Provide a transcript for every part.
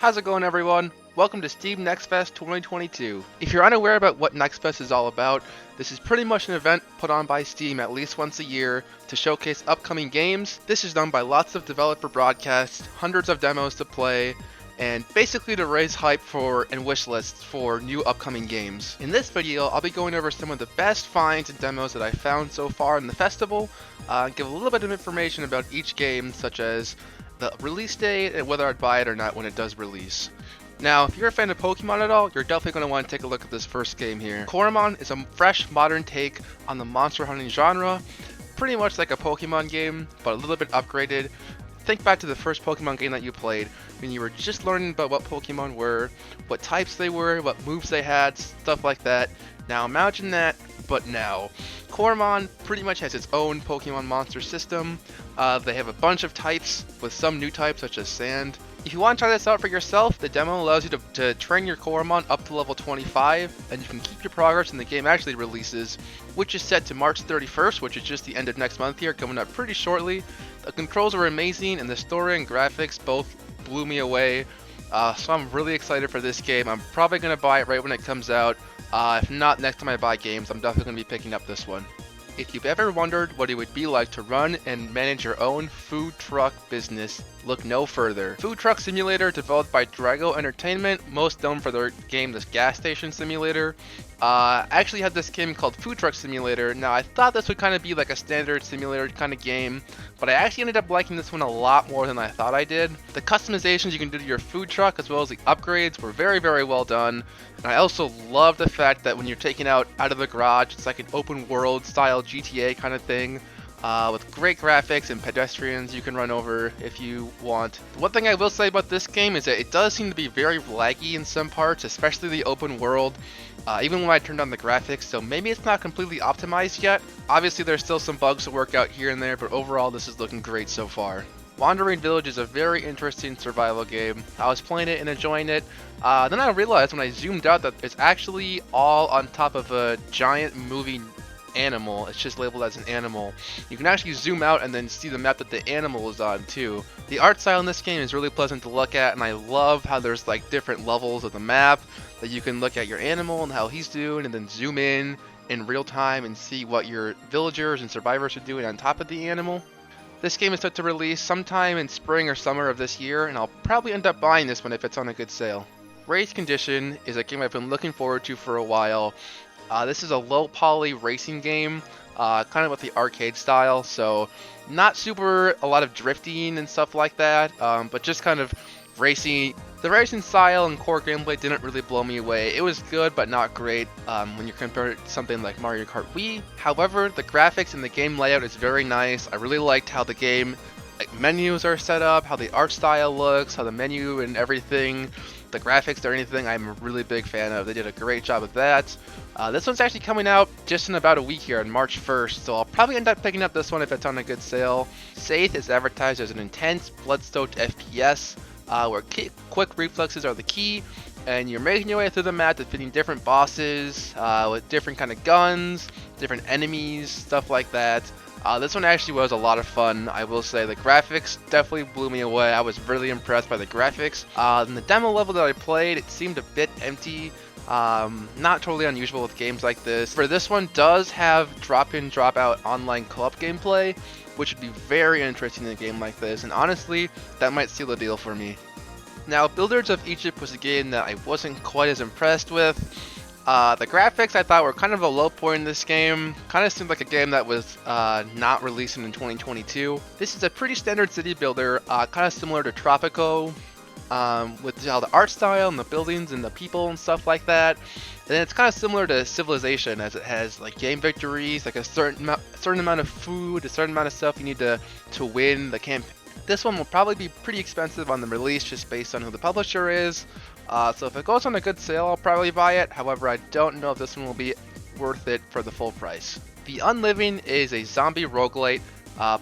How's it going, everyone? Welcome to Steam Next Fest 2022. If you're unaware about what Next Fest is all about, this is pretty much an event put on by Steam at least once a year to showcase upcoming games. This is done by lots of developer broadcasts, hundreds of demos to play, and basically to raise hype for and wish lists for new upcoming games. In this video, I'll be going over some of the best finds and demos that I found so far in the festival, give a little bit of information about each game, such as the release date and whether I'd buy it or not when it does release. Now, if you're a fan of Pokemon at all, you're definitely going to want to take a look at this first game here. Coromon is a fresh, modern take on the monster hunting genre, pretty much like a Pokemon game, but a little bit upgraded. Think back to the first Pokemon game that you played, when you were just learning about what Pokemon were, what types they were, what moves they had, stuff like that. Now imagine that, but now. Coromon pretty much has its own Pokemon monster system. They have a bunch of types, with some new types such as Sand. If you want to try this out for yourself, the demo allows you to train your Coromon up to level 25, and you can keep your progress when the game actually releases, which is set to March 31st, which is just the end of next month here, coming up pretty shortly. The controls are amazing, and the story and graphics both blew me away, so I'm really excited for this game. I'm probably going to buy it right when it comes out. If not, next time I buy games, I'm definitely going to be picking up this one. If you've ever wondered what it would be like to run and manage your own food truck business, look no further. Food Truck Simulator, developed by Drago Entertainment, most known for their game, this gas station simulator, actually had this game called Food Truck Simulator. Now, I thought this would kind of be like a standard simulator kind of game, but I actually ended up liking this one a lot more than I thought I did. The customizations you can do to your food truck, as well as the upgrades, were very, very well done. And I also love the fact that when you're taking out of the garage, it's like an open world style GTA kind of thing. With great graphics and pedestrians you can run over if you want. One thing I will say about this game is that it does seem to be very laggy in some parts, especially the open world, even when I turned on the graphics, so maybe it's not completely optimized yet. Obviously there's still some bugs to work out here and there, but overall this is looking great so far. Wandering Village is a very interesting survival game. I was playing it and enjoying it. Then I realized when I zoomed out that it's actually all on top of a giant moving animal. It's just labeled as an animal. You can actually zoom out and then see the map that the animal is on too. The art style in this game is really pleasant to look at, and I love how there's like different levels of the map that you can look at your animal and how he's doing, and then zoom in real time and see what your villagers and survivors are doing on top of the animal. This game is set to release sometime in spring or summer of this year, and I'll probably end up buying this one if it's on a good sale. Race Condition is a game I've been looking forward to for a while. This is a low poly racing game, kind of with the arcade style, so not super a lot of drifting and stuff like that, but just kind of racing. The racing style and core gameplay didn't really blow me away. It was good, but not great when you compare it to something like Mario Kart Wii. However, the graphics and the game layout is very nice. I really liked how the game menus are set up, how the art style looks, how the menu and everything, the graphics or anything, I'm a really big fan of. They did a great job with that. This one's actually coming out just in about a week here on March 1st, so I'll probably end up picking up this one if it's on a good sale. Scathe is advertised as an intense, blood-stoked FPS, where quick reflexes are the key, and you're making your way through the map defeating different bosses, with different kind of guns, different enemies, stuff like that. This one actually was a lot of fun, I will say. The graphics definitely blew me away. I was really impressed by the graphics. In the demo level that I played, it seemed a bit empty. Not totally unusual with games like this. For this one, does have drop-in, drop-out online co-op gameplay, which would be very interesting in a game like this, and honestly, that might seal the deal for me. Now, Builders of Egypt was a game that I wasn't quite as impressed with. The graphics I thought were kind of a low point in this game. Kind of seemed like a game that was not releasing in 2022. This is a pretty standard city builder, kind of similar to Tropico, with how the art style and the buildings and the people and stuff like that. And then it's kind of similar to Civilization, as it has like game victories, like a certain amount of food, a certain amount of stuff you need to win the campaign. This one will probably be pretty expensive on the release just based on who the publisher is. So if it goes on a good sale, I'll probably buy it. However, I don't know if this one will be worth it for the full price. The Unliving is a zombie roguelite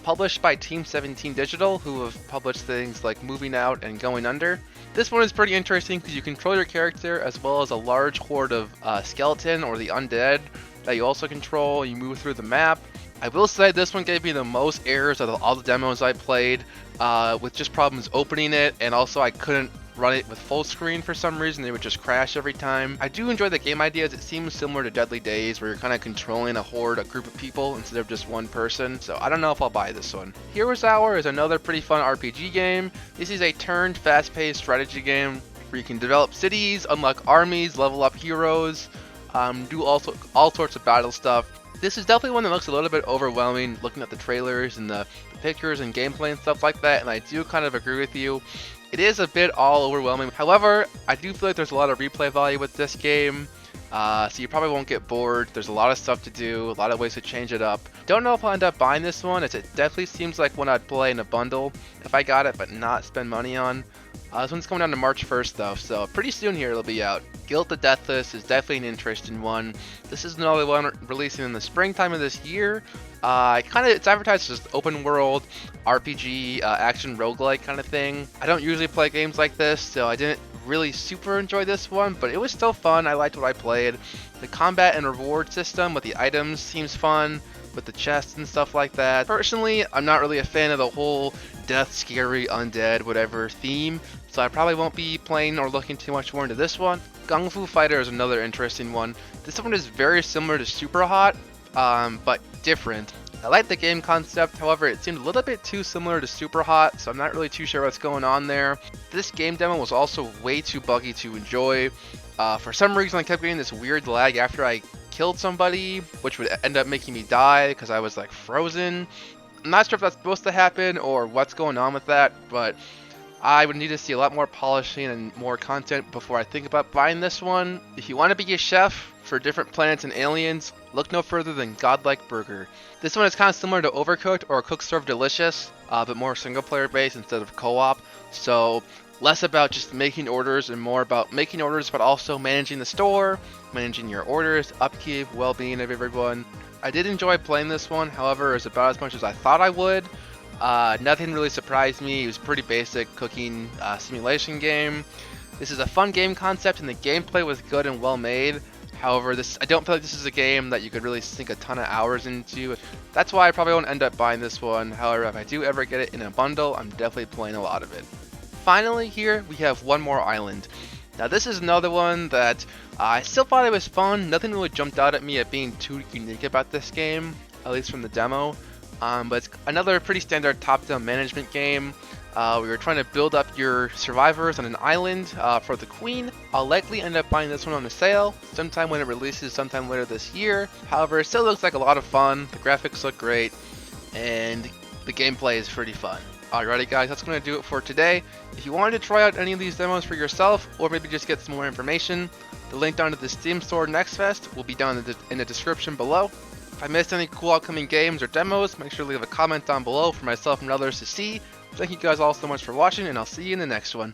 published by Team 17 Digital, who have published things like Moving Out and Going Under. This one is pretty interesting because you control your character as well as a large horde of skeleton or the undead that you also control. You move through the map. I will say this one gave me the most errors of all the demos I played, with just problems opening it, and also I couldn't run it with full screen for some reason, it would just crash every time. I do enjoy the game ideas. It seems similar to Deadly Days, where you're kind of controlling a horde, a group of people, instead of just one person. So I don't know if I'll buy this one. Heroes Hour is another pretty fun RPG game. This is a turned, fast-paced strategy game where you can develop cities, unlock armies, level up heroes, do all sorts of battle stuff. This is definitely one that looks a little bit overwhelming looking at the trailers and the pictures and gameplay and stuff like that, and I do kind of agree with you. It is a bit all overwhelming. However, I do feel like there's a lot of replay value with this game, so you probably won't get bored. There's a lot of stuff to do, a lot of ways to change it up. Don't know if I'll end up buying this one, as it definitely seems like one I'd play in a bundle if I got it, but not spend money on. This one's coming down to March 1st though, so pretty soon here it'll be out. Guilt the Deathless is definitely an interesting one. This is another one releasing in the springtime of this year. It's advertised as open world RPG action roguelike kind of thing. I don't usually play games like this, so I didn't really super enjoy this one, but it was still fun. I liked what I played. The combat and reward system with the items seems fun, with the chests and stuff like that. Personally, I'm not really a fan of the whole death, scary, undead, whatever theme, so I probably won't be playing or looking too much more into this one. GunFu Fighter is another interesting one. This one is very similar to Super Hot, but different. I like the game concept, however it seemed a little bit too similar to Super Hot, so I'm not really too sure what's going on there. This game demo was also way too buggy to enjoy. For some reason I kept getting this weird lag after I killed somebody, which would end up making me die because I was like frozen. I'm not sure if that's supposed to happen or what's going on with that, but I would need to see a lot more polishing and more content before I think about buying this one. If you want to be a chef for different planets and aliens, look no further than Godlike Burger. This one is kind of similar to Overcooked or Cook Serve Delicious, but more single player based instead of co-op. So less about just making orders and more about making orders, but also managing the store, managing your orders, upkeep, well-being of everyone. I did enjoy playing this one, however, it was about as much as I thought I would. Nothing really surprised me. It was pretty basic cooking simulation game. This is a fun game concept and the gameplay was good and well made. However, I don't feel like this is a game that you could really sink a ton of hours into. That's why I probably won't end up buying this one. However, if I do ever get it in a bundle, I'm definitely playing a lot of it. Finally here, we have One More Island. Now this is another one that I still thought it was fun. Nothing really jumped out at me at being too unique about this game, at least from the demo. But it's another pretty standard top-down management game. We were trying to build up your survivors on an island for the queen. I'll likely end up buying this one on a sale sometime when it releases sometime later this year. However, it still looks like a lot of fun. The graphics look great and the gameplay is pretty fun. Alrighty guys, that's going to do it for today. If you wanted to try out any of these demos for yourself or maybe just get some more information, the link down to the Steam store Next Fest will be down in the description below. If I missed any cool upcoming games or demos, make sure to leave a comment down below for myself and others to see. Thank you guys all so much for watching, and I'll see you in the next one.